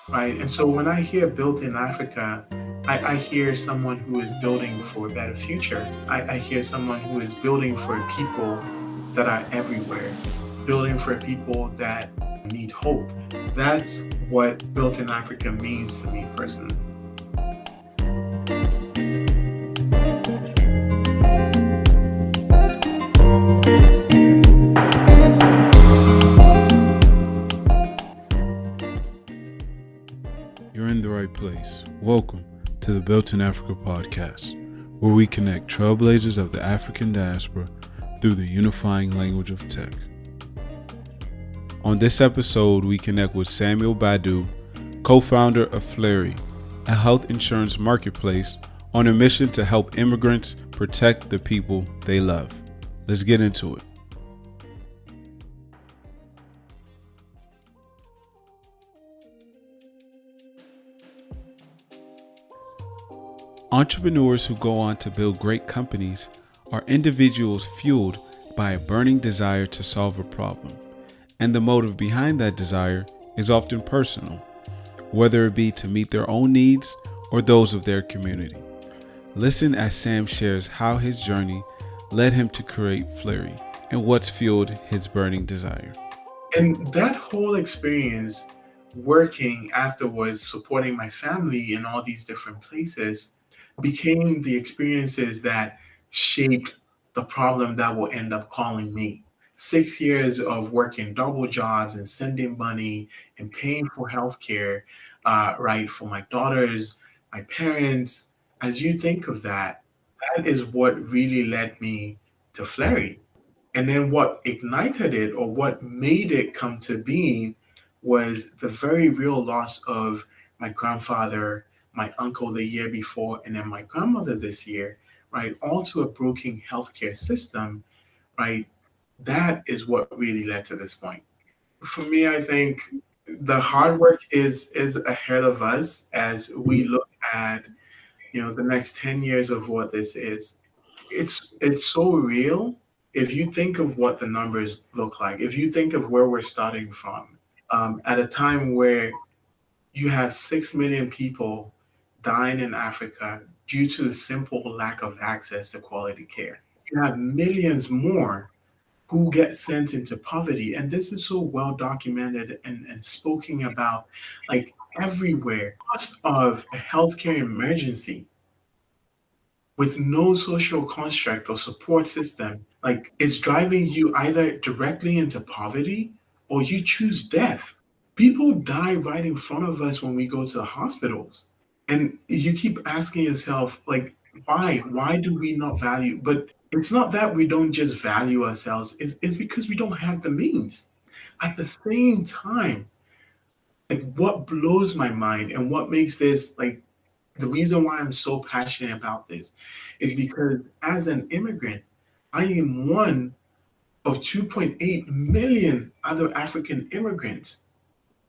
right? And so when I hear built in Africa, I hear someone who is building for a better future. I hear someone who is building for people that are everywhere, building for people that need hope. That's what built in Africa means to me personally. You're in the right place. Welcome to the Built in Africa podcast, where we connect trailblazers of the African diaspora through the unifying language of tech. On this episode, we connect with Sam Baddoo, co-founder of Fleri, a health insurance marketplace on a mission to help immigrants protect the people they love. Let's get into it. Entrepreneurs who go on to build great companies are individuals fueled by a burning desire to solve a problem, and the motive behind that desire is often personal, whether it be to meet their own needs or those of their community. Listen as Sam shares how his journey led him to create Fleri and what's fueled his burning desire. And that whole experience, working afterwards, supporting my family in all these different places, became the experiences that shaped the problem that will end up calling me. 6 years of working double jobs and sending money and paying for healthcare, right, for my daughters, my parents. As you think of that, that is what really led me to Fleri. And then what ignited it or what made it come to being was the very real loss of my grandfather, my uncle the year before, and then my grandmother this year, right? All to a broken healthcare system, right? That is what really led to this point. For me, I think the hard work is ahead of us as we look at, the next 10 years of what this is. It's so real. If you think of what the numbers look like, if you think of where we're starting from, at a time where you have 6 million people dying in Africa due to a simple lack of access to quality care. You have millions more who get sent into poverty. And this is so well documented and spoken about, like, everywhere. Cost of a healthcare emergency with no social construct or support system, like, it's driving you either directly into poverty or you choose death. People die right in front of us when we go to the hospitals. And you keep asking yourself, like, why? Why do we not value? But it's not that we don't just value ourselves, it's because we don't have the means. At the same time, like, what blows my mind and what makes this, like, the reason why I'm so passionate about this is because as an immigrant, I am one of 2.8 million other African immigrants,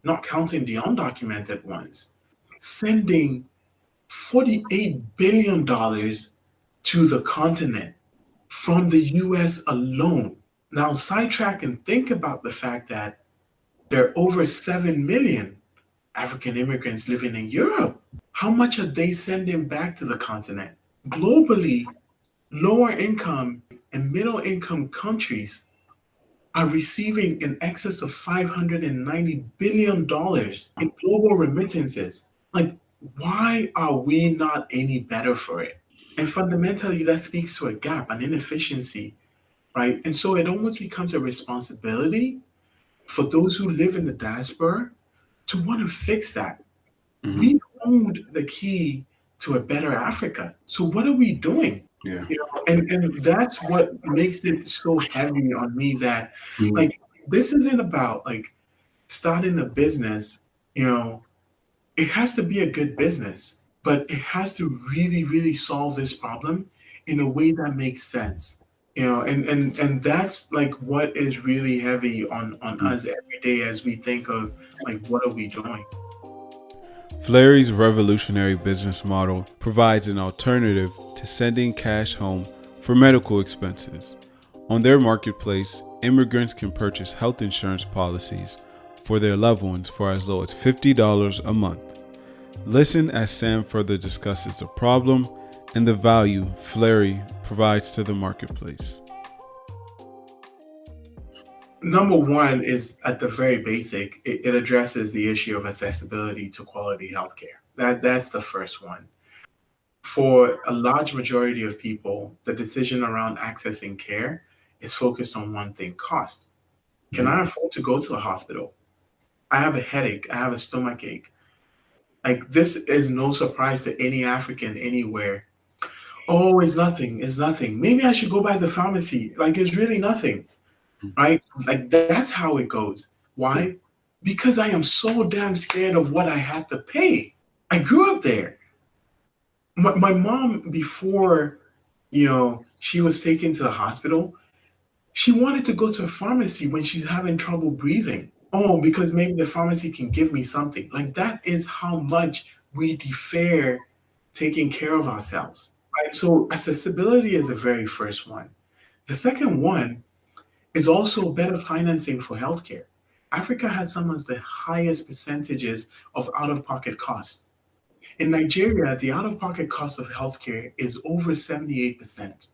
not counting the undocumented ones, sending $48 billion to the continent from the US alone. Now, sidetrack and think about the fact that there are over 7 million African immigrants living in Europe. How much are they sending back to the continent? Globally, lower income and middle income countries are receiving in excess of $590 billion in global remittances. Like, why are we not any better for it? And fundamentally, that speaks to a gap, an inefficiency, right? And so it almost becomes a responsibility for those who live in the diaspora to want to fix that. Mm-hmm. We owned the key to a better Africa. So what are we doing? Yeah. And that's what makes it so heavy on me that, like, this isn't about, like, starting a business. It has to be a good business, but it has to really, really solve this problem in a way that makes sense. And that's, like, what is really heavy on us every day as we think of, like, what are we doing? Fleri's revolutionary business model provides an alternative to sending cash home for medical expenses. On their marketplace, immigrants can purchase health insurance policies for their loved ones for as low as $50 a month. Listen as Sam further discusses the problem and the value Fleri provides to the marketplace. Number one is at the very basic, it addresses the issue of accessibility to quality healthcare. That's the first one. For a large majority of people, the decision around accessing care is focused on one thing: cost. Can I afford to go to the hospital? I have a headache, I have a stomach ache. Like, this is no surprise to any African anywhere. Oh, it's nothing, it's nothing. Maybe I should go by the pharmacy. Like, it's really nothing, right? Like, that's how it goes. Why? Because I am so damn scared of what I have to pay. I grew up there. My mom, before, she was taken to the hospital, she wanted to go to a pharmacy when she's having trouble breathing. Oh, because maybe the pharmacy can give me something. Like, that is how much we defer taking care of ourselves, right? So accessibility is the very first one. The second one is also better financing for healthcare. Africa has some of the highest percentages of out-of-pocket costs. In Nigeria, the out-of-pocket cost of healthcare is over 78%.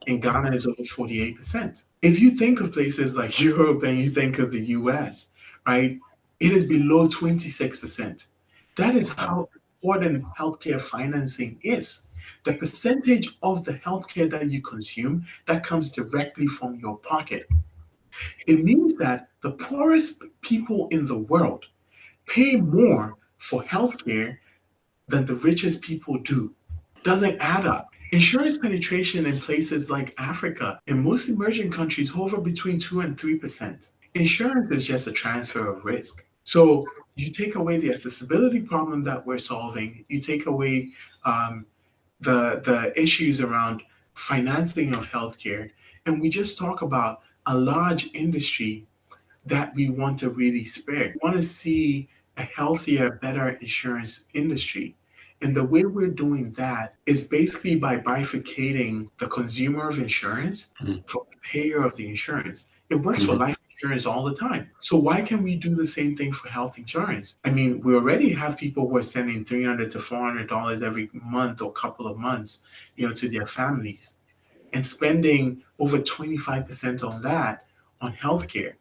In Ghana, is over 48%. If you think of places like Europe and you think of the US, right, it is below 26%. That is how important healthcare financing is. The percentage of the healthcare that you consume that comes directly from your pocket. It means that the poorest people in the world pay more for healthcare than the richest people do. Doesn't add up. Insurance penetration in places like Africa, in most emerging countries, hover between 2 and 3%. Insurance is just a transfer of risk. So you take away the accessibility problem that we're solving, you take away the issues around financing of healthcare, and we just talk about a large industry that we want to really spare. We want to see a healthier, better insurance industry. And the way we're doing that is basically by bifurcating the consumer of insurance from the payer of the insurance. It works for life insurance all the time. So why can't we do the same thing for health insurance? I mean, we already have people who are sending $300 to $400 every month or couple of months, to their families, and spending over 25% on that on healthcare.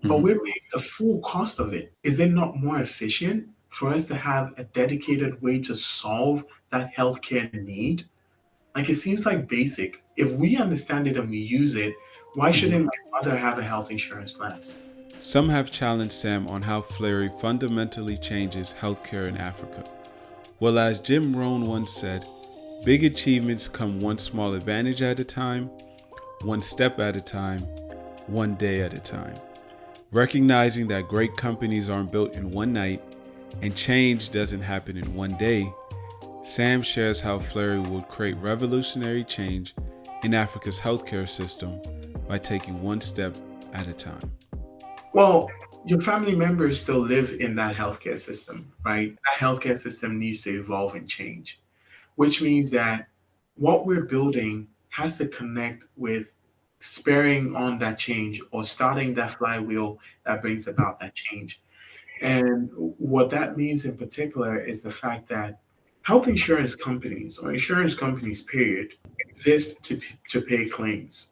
But we're paying the full cost of it. Is it not more efficient for us to have a dedicated way to solve that healthcare need? Like, it seems like basic. If we understand it and we use it, why shouldn't my mother have a health insurance plan? Some have challenged Sam on how Fleri fundamentally changes healthcare in Africa. Well, as Jim Rohn once said, big achievements come one small advantage at a time, one step at a time, one day at a time. Recognizing that great companies aren't built in one night and change doesn't happen in one day, Sam shares how Fleri will create revolutionary change in Africa's healthcare system by taking one step at a time. Well, your family members still live in that healthcare system, right? That healthcare system needs to evolve and change, which means that what we're building has to connect with sparing on that change or starting that flywheel that brings about that change. And what that means in particular is the fact that health insurance companies, or insurance companies, period, exist to pay claims.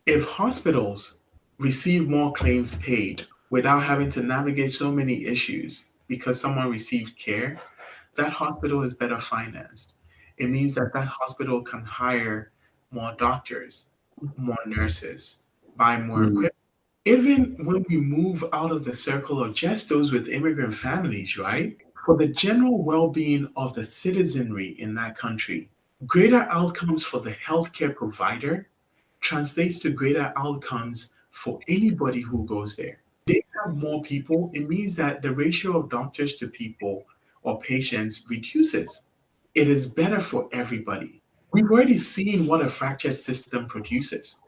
If hospitals receive more claims paid without having to navigate so many issues because someone received care, that hospital is better financed. It means that that hospital can hire more doctors, more nurses, buy more equipment. Even when we move out of the circle of just those with immigrant families, right? For the general well-being of the citizenry in that country, greater outcomes for the healthcare provider translates to greater outcomes for anybody who goes there. They have more people, it means that the ratio of doctors to people or patients reduces. It is better for everybody. We've already seen what a fractured system produces.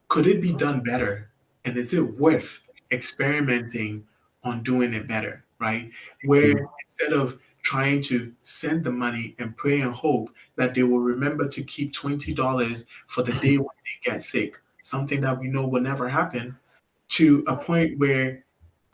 Could it be done better? And is it worth experimenting on doing it better, right? Where instead of trying to send the money and pray and hope that they will remember to keep $20 for the day when they get sick, something that we know will never happen, to a point where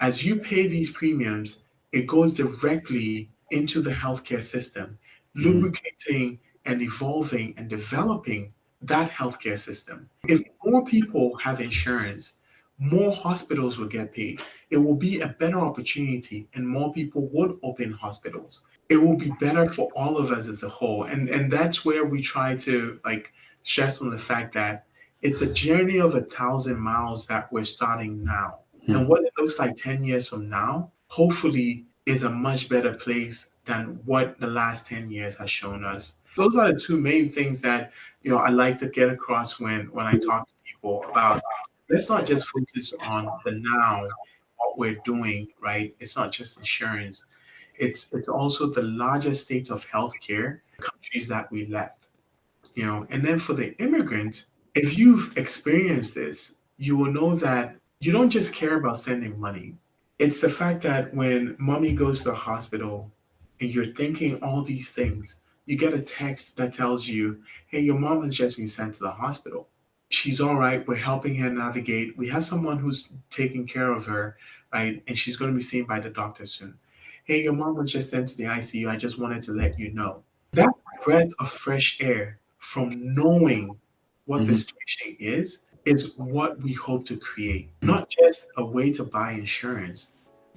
As you pay these premiums, it goes directly into the healthcare system, lubricating and evolving and developing that healthcare system. If more people have insurance, more hospitals will get paid. It will be a better opportunity and more people would open hospitals. It will be better for all of us as a whole. And that's where we try to like stress on the fact that it's a journey of 1,000 miles that we're starting now. And what it looks like 10 years from now, hopefully, is a much better place than what the last 10 years has shown us. Those are the two main things that I like to get across when I talk to people about. Let's not just focus on the now, what we're doing, right? It's not just insurance. It's also the largest state of healthcare countries that we left. And then for the immigrant, if you've experienced this, you will know that you don't just care about sending money. It's the fact that when mommy goes to the hospital and you're thinking all these things, you get a text that tells you, hey, your mom has just been sent to the hospital. She's all right. We're helping her navigate. We have someone who's taking care of her, right? And she's going to be seen by the doctor soon. Hey, your mom was just sent to the ICU. I just wanted to let you know. That breath of fresh air from knowing what the situation is what we hope to create. Not just a way to buy insurance,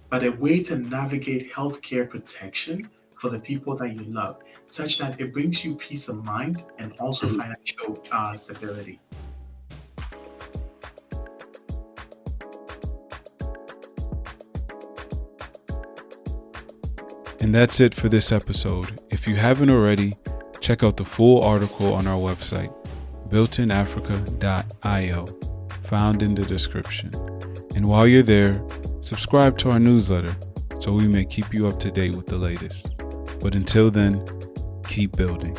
but a way to navigate healthcare protection for the people that you love, such that it brings you peace of mind and also financial stability. And that's it for this episode. If you haven't already, check out the full article on our website, builtinafrica.io, found in the description. And while you're there, subscribe to our newsletter so we may keep you up to date with the latest. But until then, keep building.